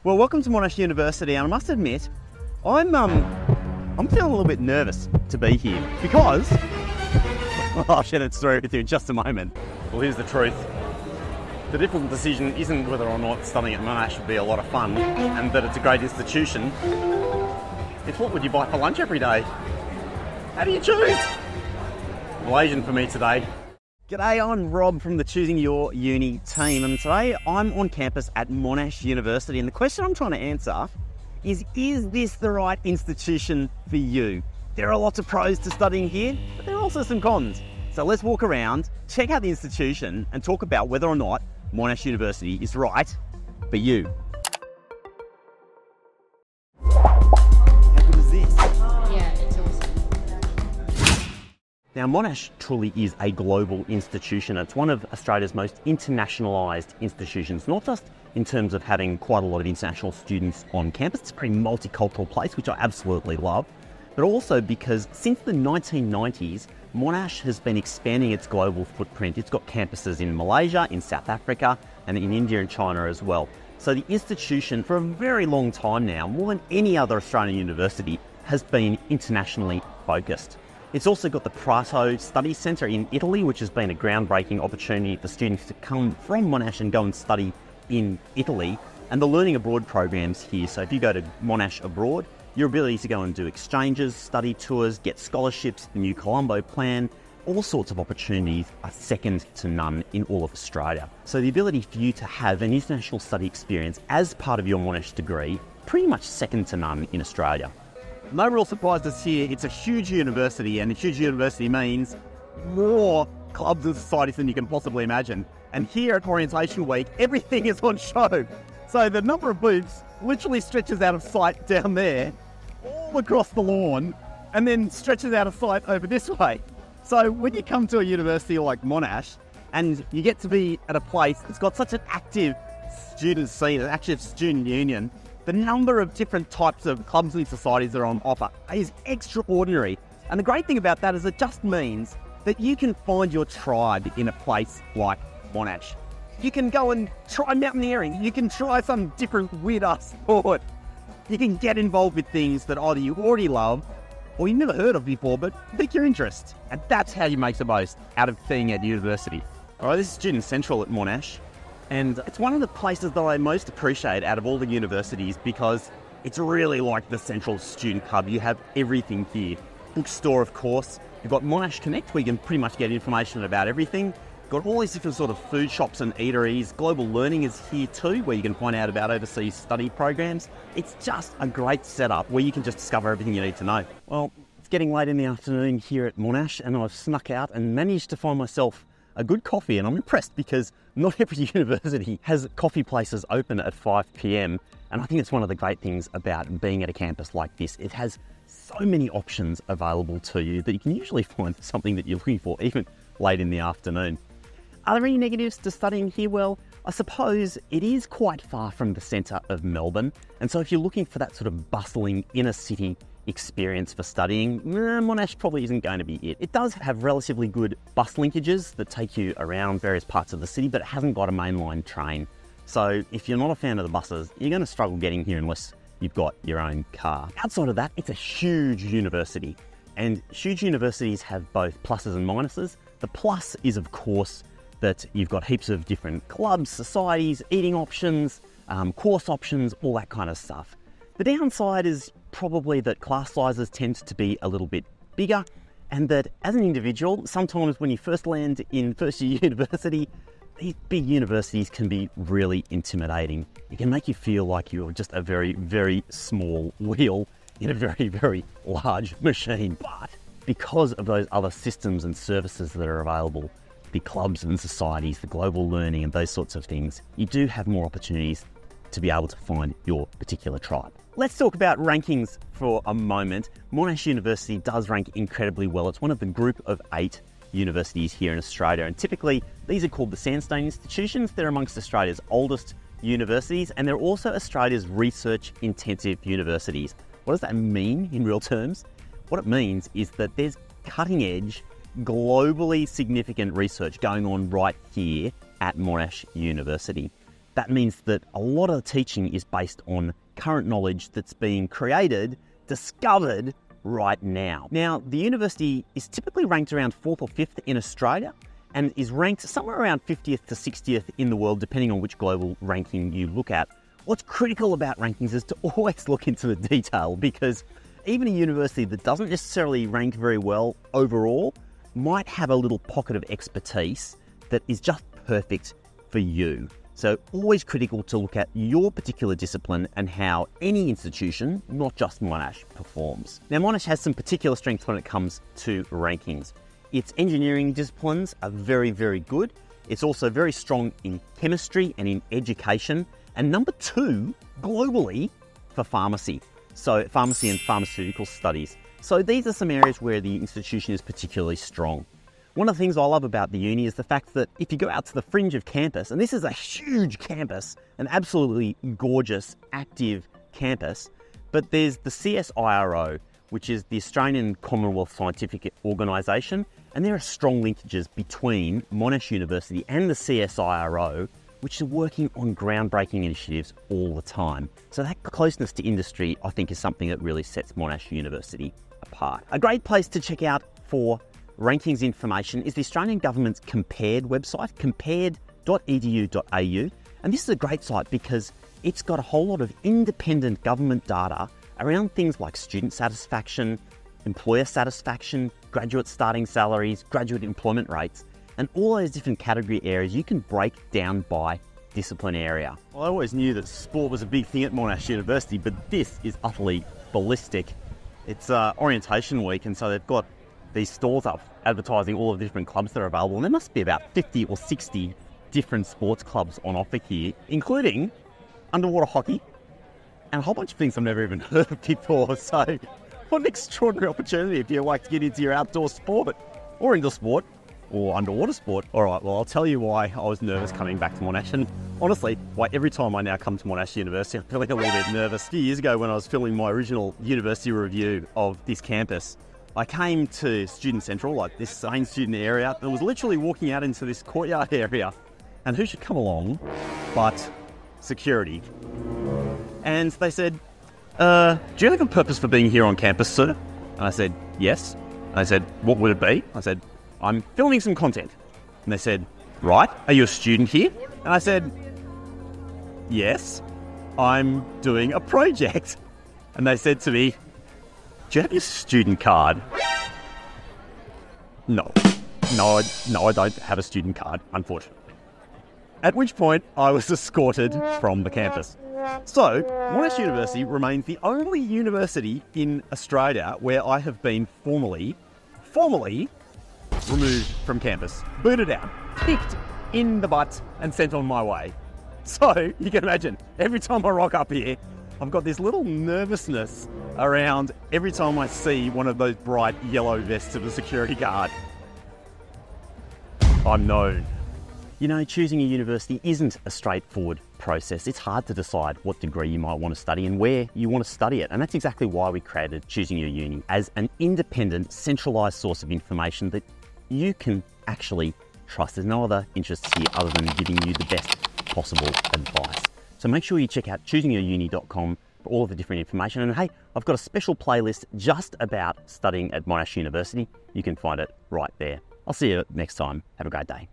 Well, welcome to Monash University, and I must admit, I'm feeling a little bit nervous to be here because I'll share that story with you in just a moment. Well, here's the truth. The difficult decision isn't whether or not studying at Monash would be a lot of fun and that it's a great institution. It's what would you buy for lunch every day? How do you choose? Malaysian for me today. G'day, I'm Rob from the Choosing Your Uni team, and today I'm on campus at Monash University, and the question I'm trying to answer is this the right institution for you? There are lots of pros to studying here, but there are also some cons. So let's walk around, check out the institution, and talk about whether or not Monash University is right for you. How good is this? Yeah, it's awesome. Now, Monash truly is a global institution. It's one of Australia's most internationalised institutions, not just in terms of having quite a lot of international students on campus. It's a pretty multicultural place, which I absolutely love, but also because since the 1990s, Monash has been expanding its global footprint. It's got campuses in Malaysia, in South Africa, and in India and China as well. So the institution, for a very long time now, more than any other Australian university, has been internationally focused. It's also got the Prato Study Centre in Italy, which has been a groundbreaking opportunity for students to come from Monash and go and study in Italy, and the learning abroad programs here. So if you go to Monash abroad, your ability to go and do exchanges, study tours, get scholarships, the new Colombo plan, all sorts of opportunities are second to none in all of Australia. So the ability for you to have an international study experience as part of your Monash degree, pretty much second to none in Australia. No real surprises here. It's a huge university, and a huge university means more clubs and societies than you can possibly imagine. And here at Orientation Week, everything is on show. So the number of booths literally stretches out of sight down there, all across the lawn, and then stretches out of sight over this way. So when you come to a university like Monash, and you get to be at a place that's got such an active student scene, an active student union, the number of different types of clubs and societies that are on offer is extraordinary. And the great thing about that is it just means that you can find your tribe in a place like Monash. You can go and try mountaineering. You can try some different weird-ass sport. You can get involved with things that either you already love or you've never heard of before, but pique your interest. And that's how you make the most out of being at university. All right, this is Student Central at Monash. And it's one of the places that I most appreciate out of all the universities because it's really like the central student hub. You have everything here. Bookstore, of course. You've got Monash Connect, where you can pretty much get information about everything. Got all these different sort of food shops and eateries. Global Learning is here too, where you can find out about overseas study programs. It's just a great setup where you can just discover everything you need to know. Well, it's getting late in the afternoon here at Monash, and I've snuck out and managed to find myself a good coffee, and I'm impressed because not every university has coffee places open at 5 p.m. and I think it's one of the great things about being at a campus like this. It has so many options available to you that you can usually find something that you're looking for even late in the afternoon. Are there any negatives to studying here? Well, I suppose it is quite far from the centre of Melbourne, and so if you're looking for that sort of bustling inner city experience for studying, Monash probably isn't going to be it. It does have relatively good bus linkages that take you around various parts of the city, but it hasn't got a mainline train. So if you're not a fan of the buses, you're going to struggle getting here unless you've got your own car. Outside of that, it's a huge university, and huge universities have both pluses and minuses. The plus is, of course, that you've got heaps of different clubs, societies, eating options, course options, all that kind of stuff. The downside is probably that class sizes tend to be a little bit bigger, and that as an individual, sometimes when you first land in first year university, these big universities can be really intimidating. It can make you feel like you're just a very, very small wheel in a very, very large machine. But because of those other systems and services that are available, the clubs and societies, the global learning and those sorts of things, you do have more opportunities to be able to find your particular tribe. Let's talk about rankings for a moment. Monash University does rank incredibly well. It's one of the group of 8 universities here in Australia, and typically these are called the Sandstone institutions. They're amongst Australia's oldest universities, and they're also Australia's research-intensive universities. What does that mean in real terms? What it means is that there's cutting-edge, globally significant research going on right here at Monash University. That means that a lot of the teaching is based on current knowledge that's being created, discovered right now. Now, the university is typically ranked around 4th or 5th in Australia and is ranked somewhere around 50th to 60th in the world, depending on which global ranking you look at. What's critical about rankings is to always look into the detail, because even a university that doesn't necessarily rank very well overall might have a little pocket of expertise that is just perfect for you. So always critical to look at your particular discipline and how any institution, not just Monash, performs. Now, Monash has some particular strengths when it comes to rankings. Its engineering disciplines are very, very good. It's also very strong in chemistry and in education. And number 2, globally, for pharmacy. So pharmacy and pharmaceutical studies. So these are some areas where the institution is particularly strong. One of the things I love about the uni is the fact that if you go out to the fringe of campus, and this is a huge campus, an absolutely gorgeous, active campus, but there's the CSIRO, which is the Australian Commonwealth Scientific Organisation, and there are strong linkages between Monash University and the CSIRO, which is working on groundbreaking initiatives all the time. So that closeness to industry, I think, is something that really sets Monash University apart. A great place to check out for rankings information is the Australian Government's Compared website, compared.edu.au. And this is a great site because it's got a whole lot of independent government data around things like student satisfaction, employer satisfaction, graduate starting salaries, graduate employment rates, and all those different category areas you can break down by discipline area. Well, I always knew that sport was a big thing at Monash University, but this is utterly ballistic. It's orientation week, and so they've got these stalls up advertising all of the different clubs that are available. And there must be about 50 or 60 different sports clubs on offer here, including underwater hockey and a whole bunch of things I've never even heard of before. So what an extraordinary opportunity if you like to get into your outdoor sport or indoor sport or underwater sport. All right, well, I'll tell you why I was nervous coming back to Monash, and honestly, why every time I now come to Monash University, I feel like a little bit nervous. A few years ago when I was filming my original university review of this campus, I came to Student Central, like this same student area, and was literally walking out into this courtyard area. And who should come along but security? And they said, do you have a purpose for being here on campus, sir? And I said, yes. And I said, what would it be? I said, I'm filming some content. And they said, right, are you a student here? And I said, yes, I'm doing a project. And they said to me, do you have your student card? No, I don't have a student card, unfortunately. At which point, I was escorted from the campus. So, Monash University remains the only university in Australia where I have been formally removed from campus, booted out, kicked in the butt, and sent on my way. So, you can imagine, every time I rock up here, I've got this little nervousness around every time I see one of those bright yellow vests of a security guard. I'm known. You know, choosing a university isn't a straightforward process. It's hard to decide what degree you might want to study and where you want to study it. And that's exactly why we created Choosing Your Uni as an independent, centralised source of information that you can actually trust. There's no other interests here other than giving you the best possible advice. So make sure you check out choosingyouruni.com for all of the different information. And hey, I've got a special playlist just about studying at Monash University. You can find it right there. I'll see you next time. Have a great day.